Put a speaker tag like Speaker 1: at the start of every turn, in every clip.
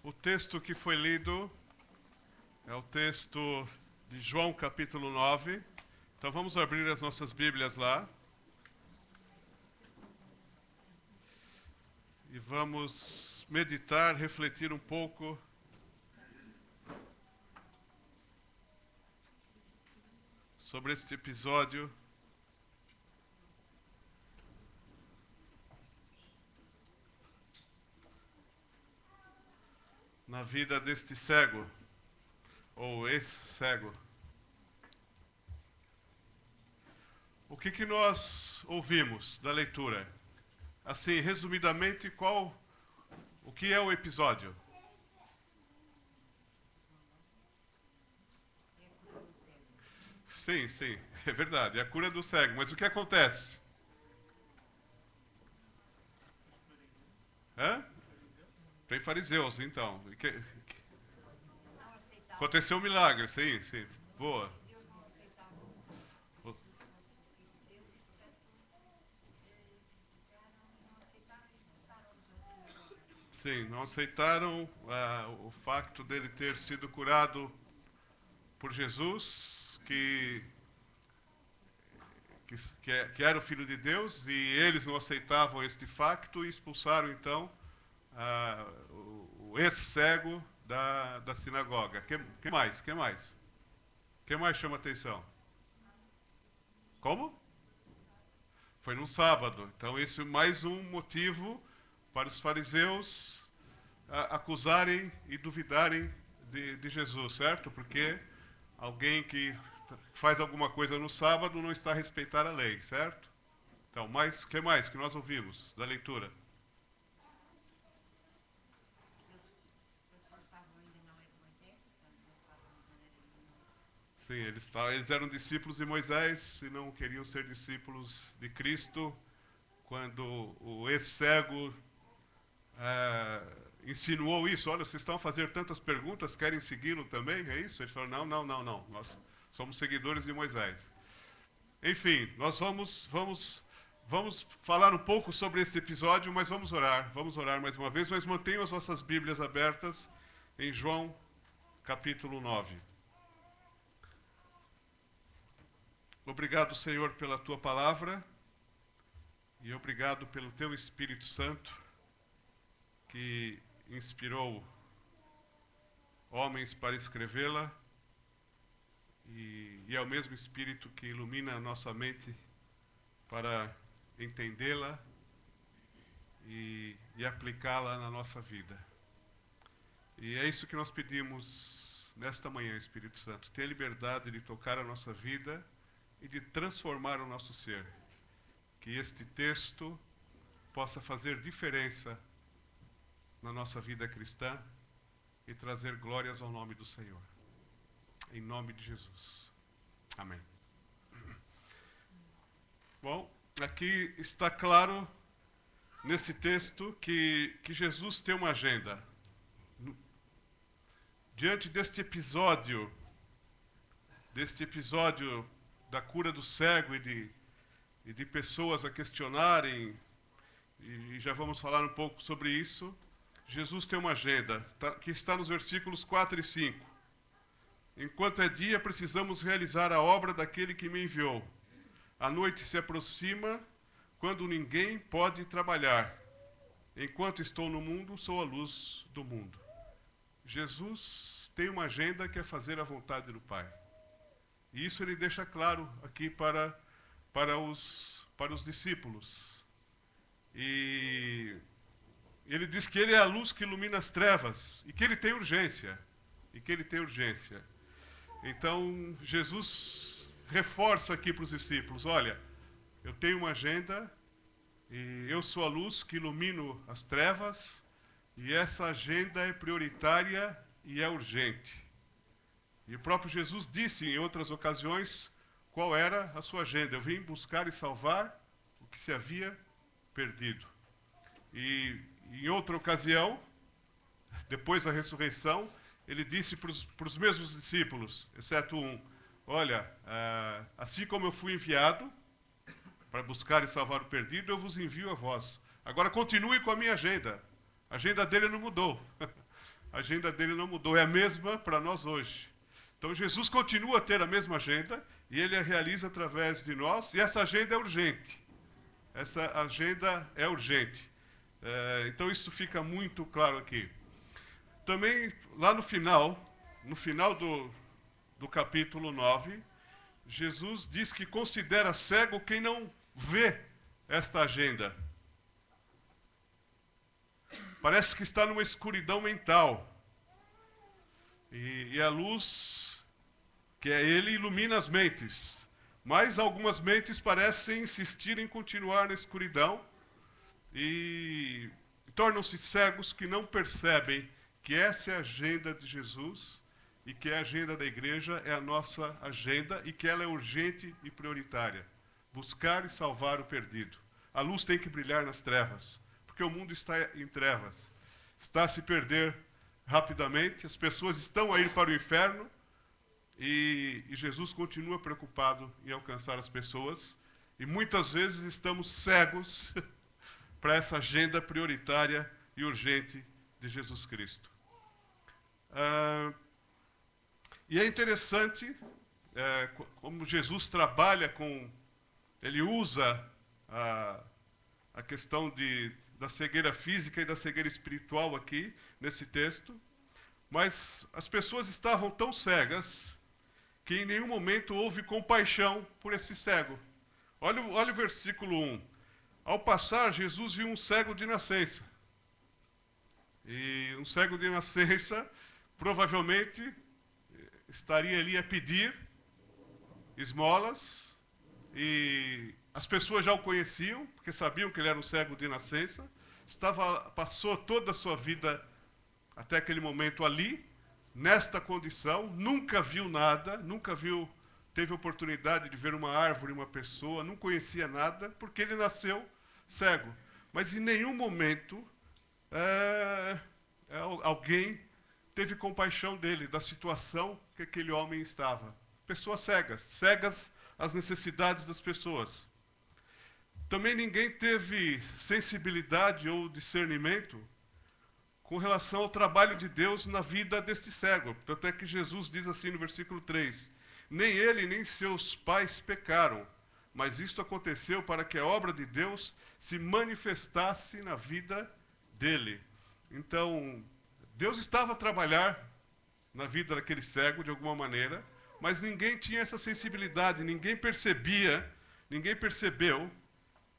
Speaker 1: O texto que foi lido é o texto de João capítulo 9. Então vamos abrir as nossas Bíblias lá. E vamos meditar, refletir um pouco sobre este episódio na vida deste cego, ou ex-cego. O que nós ouvimos da leitura? Assim, resumidamente, o que é o episódio? Sim, é verdade, é a cura do cego. Mas o que acontece? Tem fariseus, então. Aconteceu um milagre, sim, boa. Sim, não aceitaram o facto dele ter sido curado por Jesus, que era o Filho de Deus, e eles não aceitavam este facto e expulsaram, então, o ex-cego da sinagoga. Que mais? Que mais chama atenção? Como? Foi num sábado. Então, esse é mais um motivo para os fariseus acusarem e duvidarem de Jesus, certo? Porque alguém que faz alguma coisa no sábado não está a respeitar a lei, certo? Então, que mais que nós ouvimos da leitura? Sim, eles eram discípulos de Moisés e não queriam ser discípulos de Cristo. Quando o ex-cego insinuou isso, olha, vocês estão a fazer tantas perguntas, querem segui-lo também? É isso? Ele falou, não, nós somos seguidores de Moisés. Enfim, nós vamos falar um pouco sobre esse episódio, mas vamos orar mais uma vez, mas mantenham as vossas Bíblias abertas em João capítulo 9. Obrigado, Senhor, pela Tua palavra e obrigado pelo Teu Espírito Santo que inspirou homens para escrevê-la e é o mesmo Espírito que ilumina a nossa mente para entendê-la e aplicá-la na nossa vida. E é isso que nós pedimos nesta manhã, Espírito Santo. Ter liberdade de tocar a nossa vida e de transformar o nosso ser. Que este texto possa fazer diferença na nossa vida cristã e trazer glórias ao nome do Senhor. Em nome de Jesus. Amém. Bom, aqui está claro nesse texto que Jesus tem uma agenda. Diante deste episódio da cura do cego e de pessoas a questionarem, e já vamos falar um pouco sobre isso, Jesus tem uma agenda, que está nos versículos 4 e 5. Enquanto é dia, precisamos realizar a obra daquele que me enviou. A noite se aproxima, quando ninguém pode trabalhar. Enquanto estou no mundo, sou a luz do mundo. Jesus tem uma agenda que é fazer a vontade do Pai. E isso ele deixa claro aqui para os discípulos. E ele diz que ele é a luz que ilumina as trevas e que ele tem urgência. Então, Jesus reforça aqui para os discípulos, olha, eu tenho uma agenda e eu sou a luz que ilumino as trevas e essa agenda é prioritária e é urgente. E o próprio Jesus disse em outras ocasiões qual era a sua agenda. Eu vim buscar e salvar o que se havia perdido. E em outra ocasião, depois da ressurreição, ele disse para os mesmos discípulos, exceto um, olha, assim como eu fui enviado para buscar e salvar o perdido, eu vos envio a vós. Agora continue com a minha agenda. A agenda dele não mudou. A agenda dele não mudou, é a mesma para nós hoje. Então Jesus continua a ter a mesma agenda e ele a realiza através de nós, e essa agenda é urgente. Essa agenda é urgente. Então isso fica muito claro aqui. Também lá no final do capítulo 9, Jesus diz que considera cego quem não vê esta agenda. Parece que está numa escuridão mental. E a luz, que é ele, ilumina as mentes. Mas algumas mentes parecem insistir em continuar na escuridão e tornam-se cegos que não percebem que essa é a agenda de Jesus e que a agenda da igreja é a nossa agenda e que ela é urgente e prioritária. Buscar e salvar o perdido. A luz tem que brilhar nas trevas, porque o mundo está em trevas. Está a se perder rapidamente, as pessoas estão a ir para o inferno e Jesus continua preocupado em alcançar as pessoas e muitas vezes estamos cegos para essa agenda prioritária e urgente de Jesus Cristo. E é interessante como Jesus trabalha com... Ele usa a questão da cegueira física e da cegueira espiritual aqui, nesse texto. Mas as pessoas estavam tão cegas que em nenhum momento houve compaixão por esse cego. Olha o versículo 1. Ao passar, Jesus viu um cego de nascença. E um cego de nascença provavelmente estaria ali a pedir esmolas, e as pessoas já o conheciam, porque sabiam que ele era um cego de nascença, passou toda a sua vida até aquele momento ali, nesta condição, nunca viu nada, teve oportunidade de ver uma árvore, uma pessoa, não conhecia nada, porque ele nasceu cego. Mas em nenhum momento alguém teve compaixão dele, da situação que aquele homem estava. Pessoas cegas às necessidades das pessoas. Também ninguém teve sensibilidade ou discernimento com relação ao trabalho de Deus na vida deste cego. Tanto é que Jesus diz assim no versículo 3, nem ele nem seus pais pecaram, mas isto aconteceu para que a obra de Deus se manifestasse na vida dele. Então, Deus estava a trabalhar na vida daquele cego de alguma maneira, mas ninguém tinha essa sensibilidade, ninguém percebeu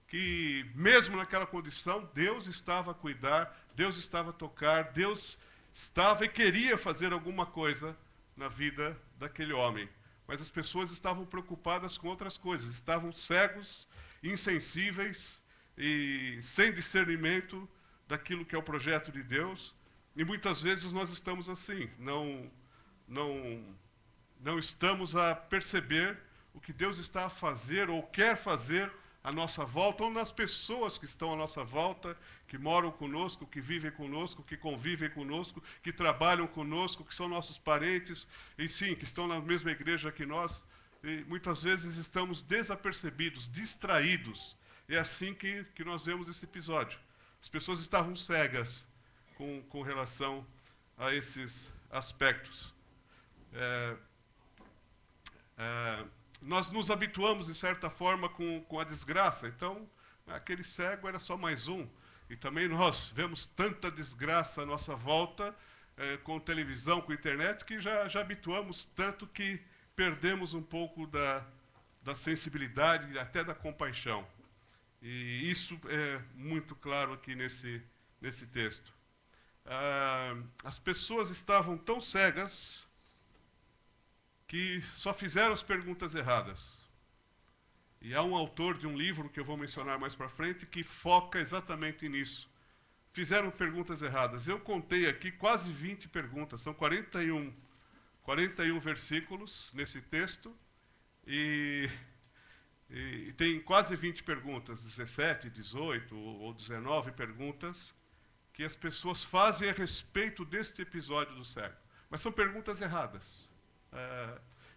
Speaker 1: que mesmo naquela condição, Deus estava a cuidar, Deus estava a tocar, Deus estava e queria fazer alguma coisa na vida daquele homem. Mas as pessoas estavam preocupadas com outras coisas, estavam cegos, insensíveis e sem discernimento daquilo que é o projeto de Deus. E muitas vezes nós estamos assim, não estamos a perceber o que Deus está a fazer ou quer fazer à nossa volta, ou nas pessoas que estão à nossa volta, que moram conosco, que vivem conosco, que convivem conosco, que trabalham conosco, que são nossos parentes, e sim, que estão na mesma igreja que nós. E muitas vezes estamos desapercebidos, distraídos. É assim que nós vemos esse episódio. As pessoas estavam cegas com relação a esses aspectos. Nós nos habituamos, de certa forma, com a desgraça. Então, aquele cego era só mais um. E também nós vemos tanta desgraça à nossa volta, com televisão, com internet, que já habituamos tanto que perdemos um pouco da sensibilidade e até da compaixão. E isso é muito claro aqui nesse texto. As pessoas estavam tão cegas que só fizeram as perguntas erradas. E há um autor de um livro, que eu vou mencionar mais para frente, que foca exatamente nisso. Fizeram perguntas erradas. Eu contei aqui quase 20 perguntas, são 41 versículos nesse texto, e tem quase 20 perguntas, 17, 18 ou 19 perguntas, que as pessoas fazem a respeito deste episódio do cego. Mas são perguntas erradas.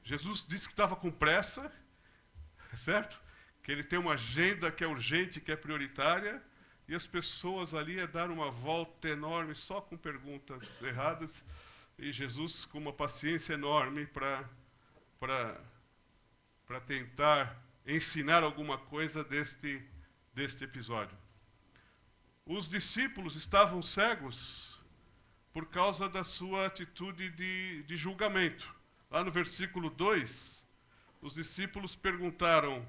Speaker 1: Jesus disse que estava com pressa, certo? Que ele tem uma agenda que é urgente, que é prioritária, e as pessoas ali iam dar uma volta enorme só com perguntas erradas, e Jesus com uma paciência enorme para tentar ensinar alguma coisa deste episódio. Os discípulos estavam cegos por causa da sua atitude de julgamento. Lá no versículo 2, os discípulos perguntaram: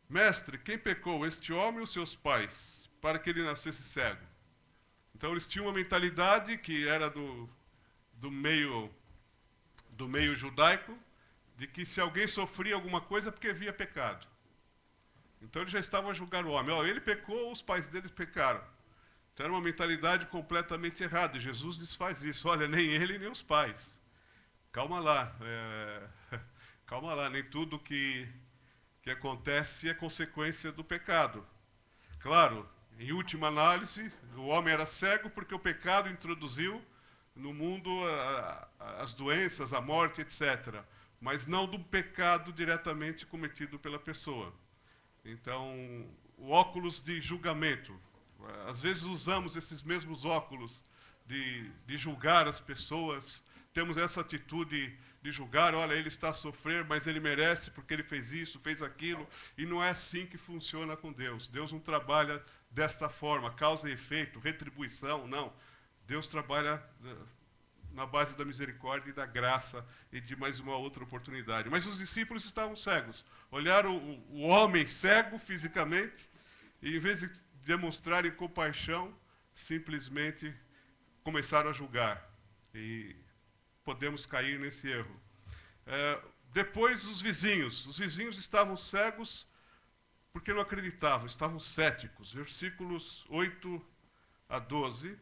Speaker 1: Mestre, quem pecou, este homem ou seus pais, para que ele nascesse cego? Então eles tinham uma mentalidade que era do meio judaico, de que se alguém sofria alguma coisa é porque havia pecado. Então eles já estavam a julgar o homem. Ele pecou, os pais dele pecaram. Então era uma mentalidade completamente errada. E Jesus desfaz isso. Olha, nem ele nem os pais. Calma lá. Calma lá, nem tudo que acontece é consequência do pecado. Claro, em última análise, o homem era cego porque o pecado introduziu no mundo as doenças, a morte, etc. Mas não do pecado diretamente cometido pela pessoa. Então, o óculos de julgamento. Às vezes usamos esses mesmos óculos de julgar as pessoas. Temos essa atitude de julgar, olha, ele está a sofrer, mas ele merece porque ele fez isso, fez aquilo. E não é assim que funciona com Deus. Deus não trabalha desta forma, causa e efeito, retribuição, não. Deus trabalha na base da misericórdia e da graça e de mais uma outra oportunidade. Mas os discípulos estavam cegos. Olharam o homem cego fisicamente e, em vez de demonstrarem compaixão, simplesmente começaram a julgar. E podemos cair nesse erro. Depois, os vizinhos estavam cegos porque não acreditavam, estavam céticos. Versículos 8 a 12.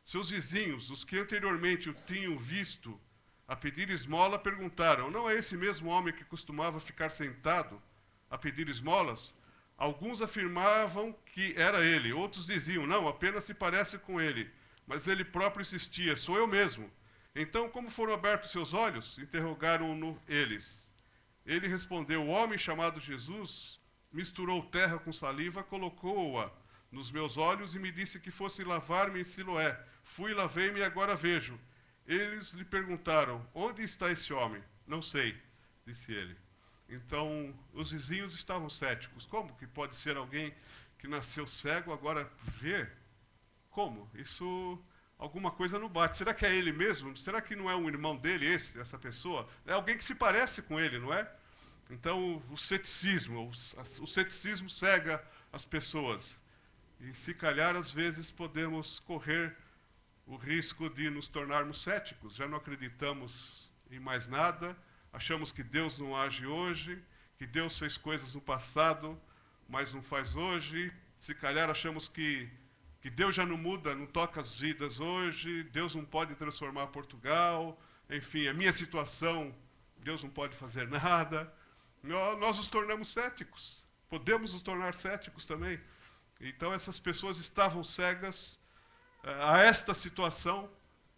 Speaker 1: Seus vizinhos, os que anteriormente o tinham visto a pedir esmola, perguntaram: não é esse mesmo homem que costumava ficar sentado a pedir esmolas? Alguns afirmavam que era ele, outros diziam: não, apenas se parece com ele. Mas ele próprio insistia: sou eu mesmo. Então, como foram abertos seus olhos? Interrogaram-no eles. Ele respondeu: o homem chamado Jesus misturou terra com saliva, colocou-a nos meus olhos e me disse que fosse lavar-me em Siloé. Fui, lavei-me e agora vejo. Eles lhe perguntaram: onde está esse homem? Não sei, disse ele. Então, os vizinhos estavam céticos. Como que pode ser alguém que nasceu cego agora vê? Como? Isso, alguma coisa não bate. Será que é ele mesmo? Será que não é um irmão dele, essa pessoa? É alguém que se parece com ele, não é? Então, o ceticismo cega as pessoas. E se calhar, às vezes, podemos correr o risco de nos tornarmos céticos. Já não acreditamos em mais nada, achamos que Deus não age hoje, que Deus fez coisas no passado, mas não faz hoje. Se calhar achamos que Deus já não muda, não toca as vidas hoje, Deus não pode transformar Portugal, enfim, a minha situação, Deus não pode fazer nada. Nós nos tornamos céticos, podemos nos tornar céticos também. Então essas pessoas estavam cegas a esta situação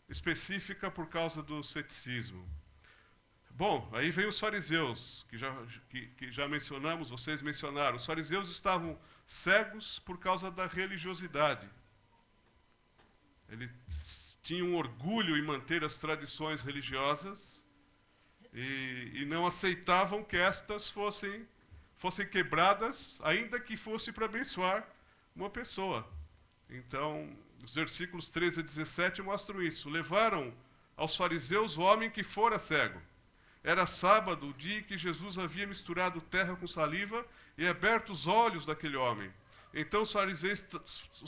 Speaker 1: específica por causa do ceticismo. Bom, aí vem os fariseus, que já mencionamos, vocês mencionaram. Os fariseus estavam cegos por causa da religiosidade. Eles tinham orgulho em manter as tradições religiosas e não aceitavam que estas fossem quebradas, ainda que fosse para abençoar uma pessoa. Então, os versículos 13 a 17 mostram isso. Levaram aos fariseus o homem que fora cego. Era sábado, o dia em que Jesus havia misturado terra com saliva e aberto os olhos daquele homem. Então os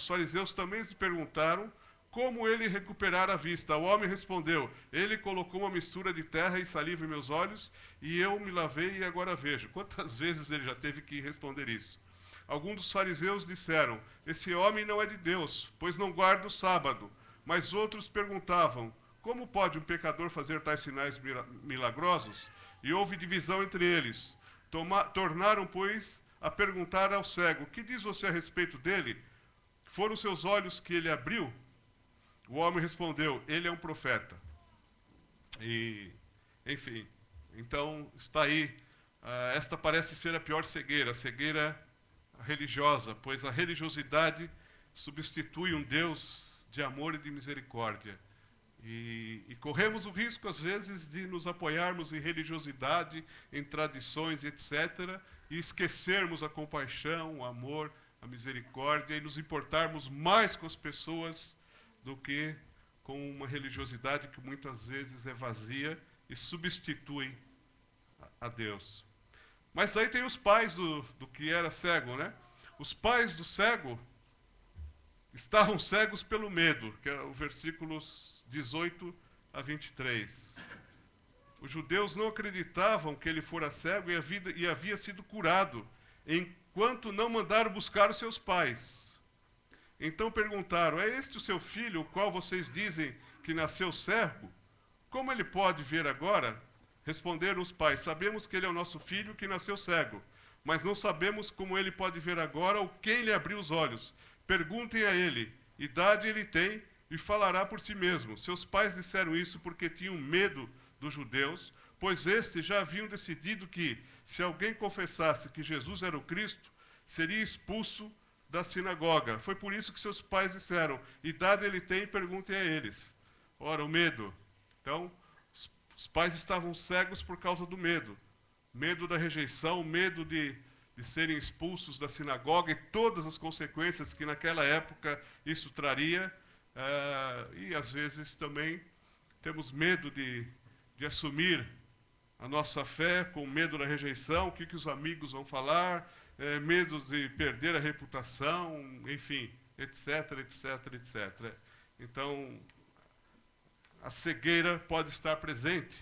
Speaker 1: fariseus também lhe perguntaram como ele recuperara a vista. O homem respondeu: ele colocou uma mistura de terra e saliva em meus olhos e eu me lavei e agora vejo. Quantas vezes ele já teve que responder isso? Alguns dos fariseus disseram: esse homem não é de Deus, pois não guarda o sábado. Mas outros perguntavam: como pode um pecador fazer tais sinais milagrosos? E houve divisão entre eles. Tornaram, pois, a perguntar ao cego: que diz você a respeito dele? Foram seus olhos que ele abriu? O homem respondeu: ele é um profeta. E, enfim, então está aí. Esta parece ser a pior cegueira, a cegueira religiosa, pois a religiosidade substitui um Deus de amor e de misericórdia. E corremos o risco, às vezes, de nos apoiarmos em religiosidade, em tradições, etc., e esquecermos a compaixão, o amor, a misericórdia, e nos importarmos mais com as pessoas do que com uma religiosidade que muitas vezes é vazia e substitui a Deus. Mas aí tem os pais do que era cego, né? Os pais do cego estavam cegos pelo medo, que é o versículos 18 a 23. Os judeus não acreditavam que ele fora cego e havia sido curado, enquanto não mandaram buscar os seus pais. Então perguntaram: é este o seu filho, o qual vocês dizem que nasceu cego? Como ele pode ver agora? Responderam os pais: sabemos que ele é o nosso filho que nasceu cego, mas não sabemos como ele pode ver agora ou quem lhe abriu os olhos. Perguntem a ele, idade ele tem e falará por si mesmo. Seus pais disseram isso porque tinham medo dos judeus, pois estes já haviam decidido que, se alguém confessasse que Jesus era o Cristo, seria expulso da sinagoga. Foi por isso que seus pais disseram: idade ele tem, perguntem a eles. Ora, o medo. Então, os pais estavam cegos por causa do medo. Medo da rejeição, medo de serem expulsos da sinagoga e todas as consequências que naquela época isso traria. E às vezes também temos medo de assumir a nossa fé, com medo da rejeição, o que os amigos vão falar, medo de perder a reputação, enfim, etc, etc, etc. Então, a cegueira pode estar presente,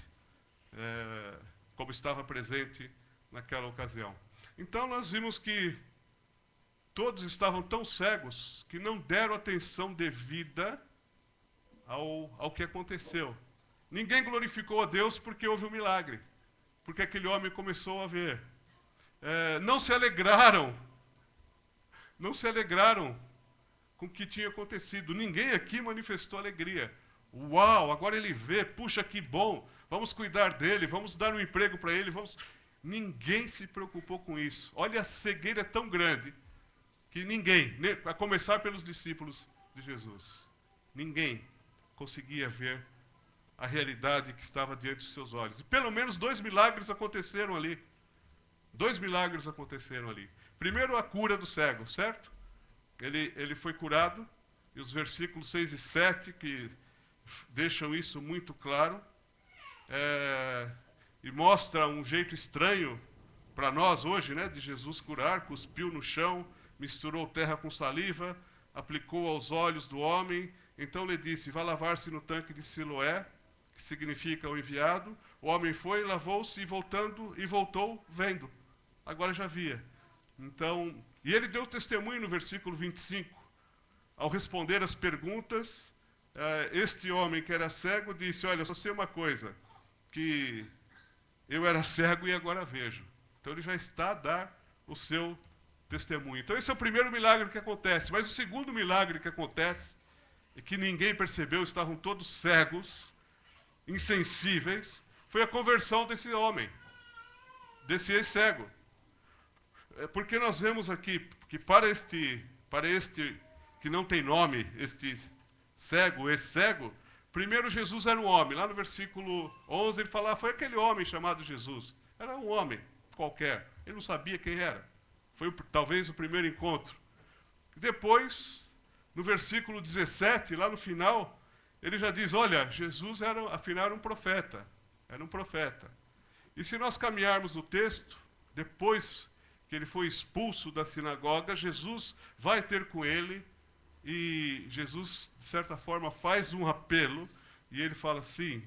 Speaker 1: como estava presente naquela ocasião. Então, nós vimos que todos estavam tão cegos que não deram atenção devida ao que aconteceu. Ninguém glorificou a Deus porque houve um milagre, porque aquele homem começou a ver. Não se alegraram com o que tinha acontecido. Ninguém aqui manifestou alegria. Uau, agora ele vê, puxa, que bom, vamos cuidar dele, vamos dar um emprego para ele, Ninguém se preocupou com isso. Olha, a cegueira é tão grande que ninguém, a começar pelos discípulos de Jesus, ninguém conseguia ver a realidade que estava diante dos seus olhos. E pelo menos 2 milagres aconteceram ali. 2 milagres aconteceram ali. Primeiro, a cura do cego, certo? Ele foi curado, e os versículos 6 e 7, que deixam isso muito claro, e mostra um jeito estranho para nós hoje, né, de Jesus curar. Cuspiu no chão, misturou terra com saliva, aplicou aos olhos do homem, então lhe disse: vá lavar-se no tanque de Siloé, que significa o enviado. O homem foi, lavou-se e voltou vendo. Agora já via. Então, e ele deu testemunho no versículo 25. Ao responder as perguntas, este homem que era cego disse: olha, só sei uma coisa, que eu era cego e agora vejo. Então ele já está a dar o seu testemunho. Então esse é o primeiro milagre que acontece. Mas o segundo milagre que acontece é que ninguém percebeu, estavam todos cegos, insensíveis, foi a conversão desse homem, desse ex-cego. Porque nós vemos aqui que para este que não tem nome, este cego, ex-cego, primeiro Jesus era um homem. Lá no versículo 11 ele fala: foi aquele homem chamado Jesus. Era um homem qualquer, ele não sabia quem era. Foi talvez o primeiro encontro. Depois, no versículo 17, lá no final, ele já diz: olha, Jesus afinal era um profeta. Era um profeta. E se nós caminharmos no texto, depois que ele foi expulso da sinagoga, Jesus vai ter com ele, e Jesus, de certa forma, faz um apelo, e ele fala: sim,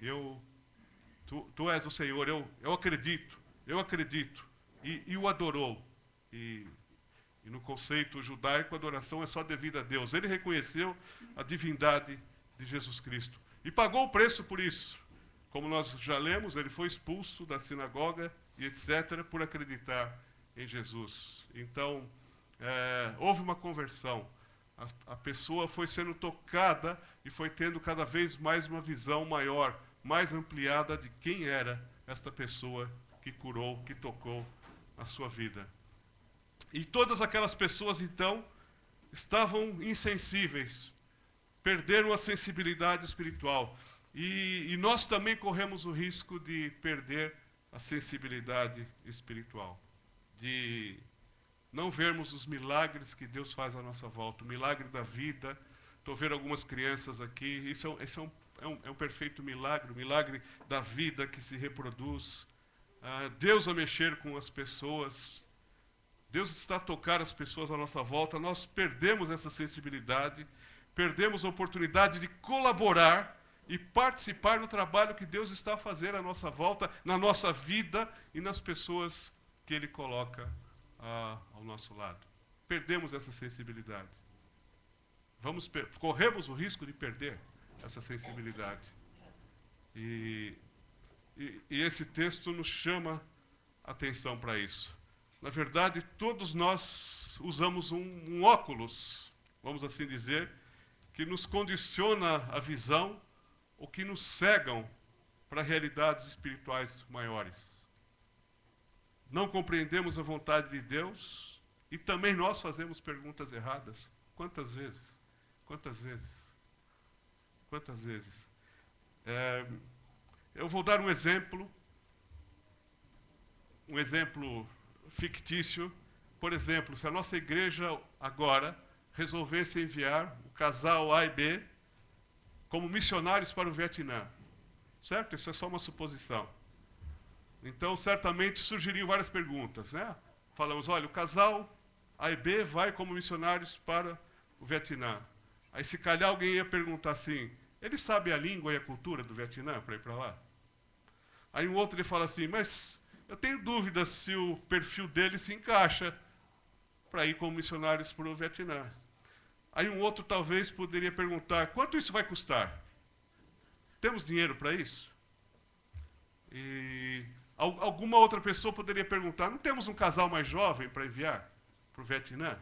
Speaker 1: tu és o Senhor, eu acredito, e o adorou. E no conceito judaico, a adoração é só devida a Deus. Ele reconheceu a divindade de Jesus Cristo e pagou o preço por isso. Como nós já lemos, ele foi expulso da sinagoga e etc. por acreditar em Jesus. Então, houve uma conversão. A pessoa foi sendo tocada e foi tendo cada vez mais uma visão maior, mais ampliada de quem era esta pessoa que curou, que tocou a sua vida. E todas aquelas pessoas, então, estavam insensíveis, perderam a sensibilidade espiritual. E nós também corremos o risco de perder a sensibilidade espiritual, de não vermos os milagres que Deus faz à nossa volta, o milagre da vida. Estou vendo algumas crianças aqui, isso é um perfeito milagre, o milagre da vida que se reproduz. Deus a mexer com as pessoas, Deus está a tocar as pessoas à nossa volta. Nós perdemos essa sensibilidade, perdemos a oportunidade de colaborar e participar no trabalho que Deus está a fazer à nossa volta, na nossa vida e nas pessoas que Ele coloca ao nosso lado. Perdemos essa sensibilidade. Corremos o risco de perder essa sensibilidade. E esse texto nos chama atenção para isso. Na verdade, todos nós usamos um óculos, vamos assim dizer, que nos condiciona a visão ou que nos cegam para realidades espirituais maiores. Não compreendemos a vontade de Deus e também nós fazemos perguntas erradas. Quantas vezes? Quantas vezes? Quantas vezes? Eu vou dar um exemplo fictício. Por exemplo, se a nossa igreja agora resolvesse enviar o casal A e B como missionários para o Vietnã, certo? Isso é só uma suposição. Então, certamente surgiriam várias perguntas, né? Falamos, olha, o casal A e B vai como missionários para o Vietnã. Aí, se calhar, alguém ia perguntar assim, ele sabe a língua e a cultura do Vietnã para ir para lá? Aí um outro ele fala assim, mas eu tenho dúvidas se o perfil dele se encaixa para ir como missionários para o Vietnã. Aí um outro talvez poderia perguntar, quanto isso vai custar? Temos dinheiro para isso? E alguma outra pessoa poderia perguntar, não temos um casal mais jovem para enviar para o Vietnã?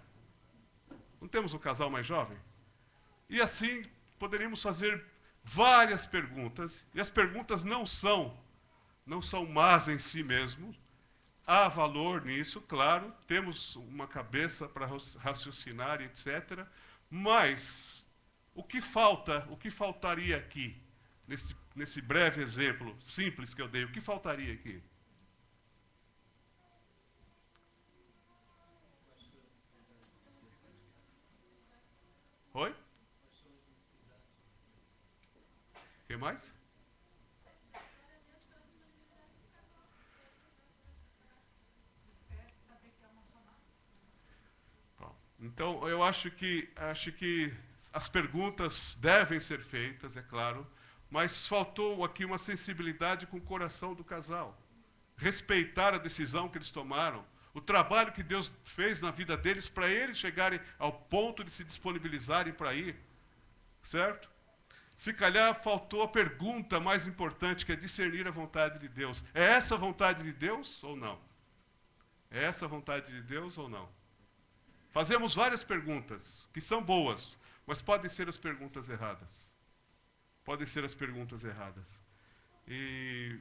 Speaker 1: Não temos um casal mais jovem? E assim poderíamos fazer várias perguntas, e as perguntas não são más em si mesmo. Há valor nisso, claro, temos uma cabeça para raciocinar, etc. Mas o que faltaria aqui, nesse breve exemplo simples que eu dei, o que faltaria aqui? Oi? O que mais? Então, eu acho que as perguntas devem ser feitas, é claro, mas faltou aqui uma sensibilidade com o coração do casal. Respeitar a decisão que eles tomaram, o trabalho que Deus fez na vida deles para eles chegarem ao ponto de se disponibilizarem para ir, certo? Se calhar faltou a pergunta mais importante, que é discernir a vontade de Deus. É essa a vontade de Deus ou não? É essa a vontade de Deus ou não? Fazemos várias perguntas, que são boas, mas podem ser as perguntas erradas. Podem ser as perguntas erradas. E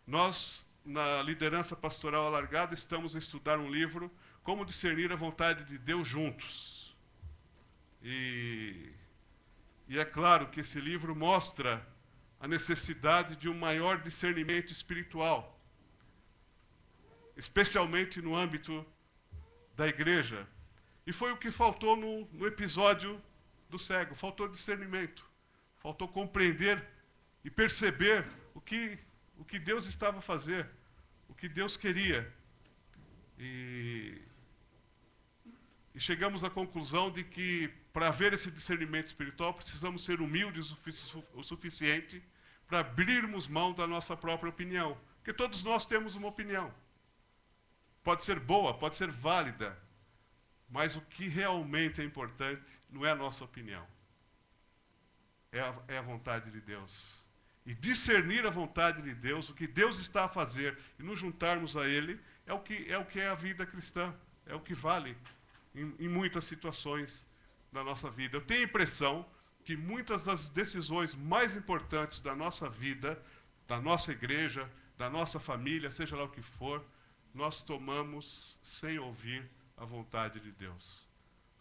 Speaker 1: nós, na liderança pastoral alargada, estamos a estudar um livro, Como Discernir a Vontade de Deus Juntos. E é claro que esse livro mostra a necessidade de um maior discernimento espiritual, especialmente no âmbito da igreja. E foi o que faltou no episódio do cego. Faltou discernimento. Faltou compreender e perceber o que Deus estava a fazer, o que Deus queria. E chegamos à conclusão de que, para haver esse discernimento espiritual, precisamos ser humildes o suficiente para abrirmos mão da nossa própria opinião. Porque todos nós temos uma opinião. Pode ser boa, pode ser válida, mas o que realmente é importante não é a nossa opinião. É a vontade de Deus. E discernir a vontade de Deus, o que Deus está a fazer, e nos juntarmos a Ele, é o que é a vida cristã. É o que vale em muitas situações da nossa vida. Eu tenho a impressão que muitas das decisões mais importantes da nossa vida, da nossa igreja, da nossa família, seja lá o que for, nós tomamos sem ouvir a a vontade de Deus.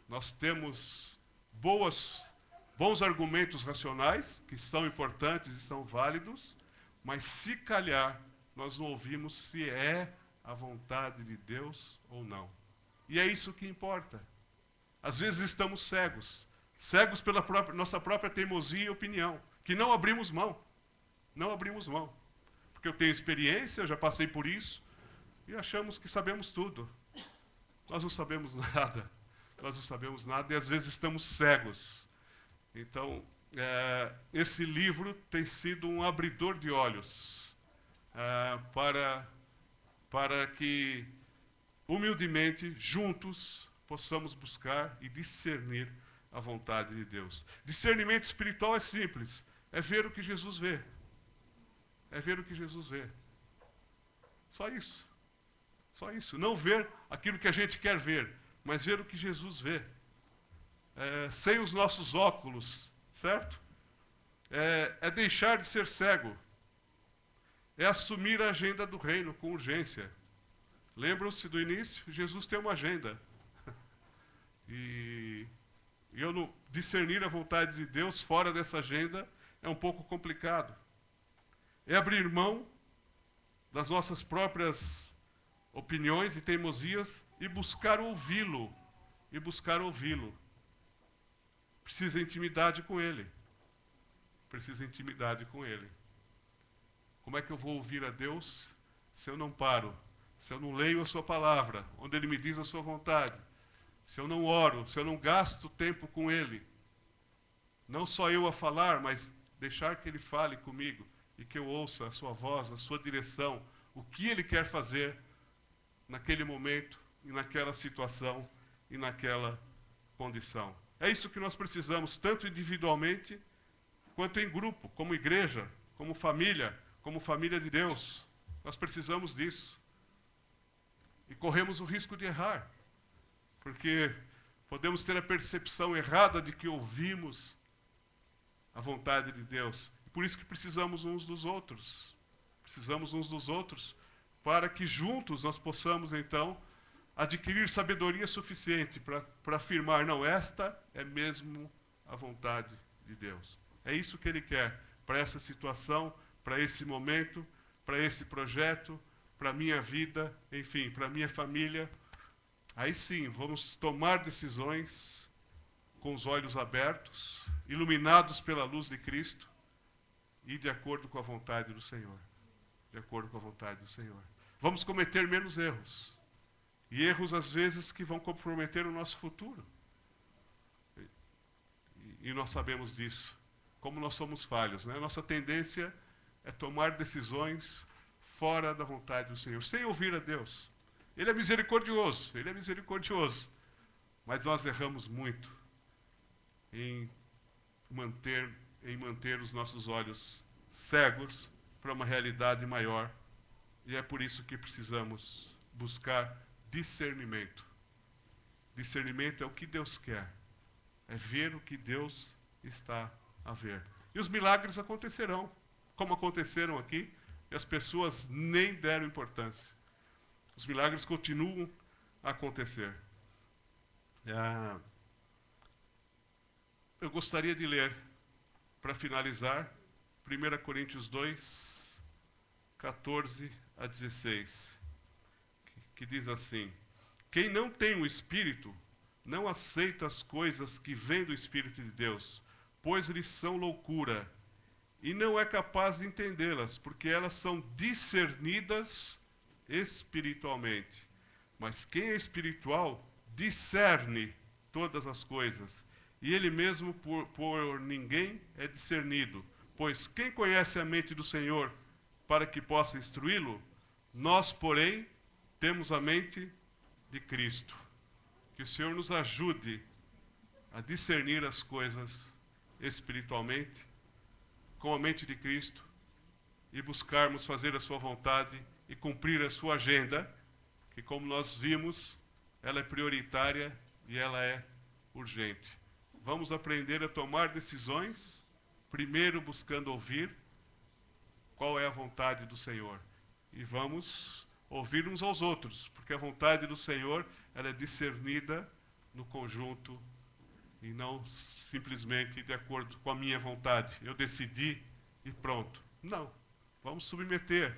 Speaker 1: Nós temos bons argumentos racionais, que são importantes e são válidos, mas se calhar nós não ouvimos se é a vontade de Deus ou não. E é isso que importa. Às vezes estamos cegos pela nossa própria teimosia e opinião, que não abrimos mão. Não abrimos mão. Porque eu tenho experiência, eu já passei por isso, e achamos que sabemos tudo. Nós não sabemos nada. Nós não sabemos nada e às vezes estamos cegos. Então, esse livro tem sido um abridor de olhos para que, humildemente, juntos, possamos buscar e discernir a vontade de Deus. Discernimento espiritual é simples, é ver o que Jesus vê. É ver o que Jesus vê. Só isso. Só isso. Não ver aquilo que a gente quer ver, mas ver o que Jesus vê. Sem os nossos óculos, certo? É deixar de ser cego. É assumir a agenda do reino com urgência. Lembram-se do início? Jesus tem uma agenda. E eu não discernir a vontade de Deus fora dessa agenda é um pouco complicado. É abrir mão das nossas próprias opiniões e teimosias e buscar ouvi-lo. E buscar ouvi-lo. Precisa intimidade com ele. Precisa intimidade com ele. Como é que eu vou ouvir a Deus se eu não paro? Se eu não leio a sua palavra, onde ele me diz a sua vontade? Se eu não oro, se eu não gasto tempo com ele? Não só eu a falar, mas deixar que ele fale comigo e que eu ouça a sua voz, a sua direção, o que ele quer fazer naquele momento e naquela situação e naquela condição. É isso que nós precisamos, tanto individualmente quanto em grupo, como igreja, como família de Deus. Nós precisamos disso. E corremos o risco de errar, porque podemos ter a percepção errada de que ouvimos a vontade de Deus. Por isso que precisamos uns dos outros. Precisamos uns dos outros para que juntos nós possamos, então, adquirir sabedoria suficiente para afirmar, não, esta é mesmo a vontade de Deus. É isso que Ele quer para essa situação, para esse momento, para esse projeto, para a minha vida, enfim, para a minha família. Aí sim, vamos tomar decisões com os olhos abertos, iluminados pela luz de Cristo e de acordo com a vontade do Senhor. De acordo com a vontade do Senhor. Vamos cometer menos erros. E erros, às vezes, que vão comprometer o nosso futuro. E nós sabemos disso. Como nós somos falhos, né? Nossa tendência é tomar decisões fora da vontade do Senhor, sem ouvir a Deus. Ele é misericordioso, Ele é misericordioso. Mas nós erramos muito em manter os nossos olhos cegos para uma realidade maior. E é por isso que precisamos buscar discernimento. Discernimento é o que Deus quer. É ver o que Deus está a ver. E os milagres acontecerão, como aconteceram aqui, e as pessoas nem deram importância. Os milagres continuam a acontecer. Eu gostaria de ler, para finalizar, 1 Coríntios 2, 14 a 16, que diz assim: quem não tem o Espírito, não aceita as coisas que vêm do Espírito de Deus, pois lhes são loucura, e não é capaz de entendê-las, porque elas são discernidas espiritualmente. Mas quem é espiritual discerne todas as coisas, e ele mesmo por ninguém é discernido. Pois quem conhece a mente do Senhor para que possa instruí-lo? Nós, porém, temos a mente de Cristo. Que o Senhor nos ajude a discernir as coisas espiritualmente, com a mente de Cristo, e buscarmos fazer a sua vontade e cumprir a sua agenda, que, como nós vimos, ela é prioritária e ela é urgente. Vamos aprender a tomar decisões, primeiro buscando ouvir qual é a vontade do Senhor. E vamos ouvir uns aos outros, porque a vontade do Senhor ela é discernida no conjunto e não simplesmente de acordo com a minha vontade. Eu decidi e pronto. Não. Vamos submeter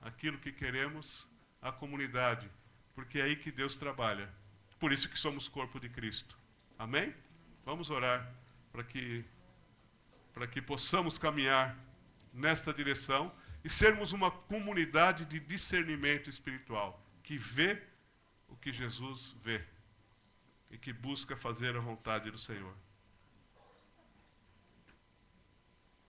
Speaker 1: aquilo que queremos à comunidade, porque é aí que Deus trabalha. Por isso que somos corpo de Cristo. Amém? Vamos orar para que possamos caminhar nesta direção e sermos uma comunidade de discernimento espiritual, que vê o que Jesus vê e que busca fazer a vontade do Senhor.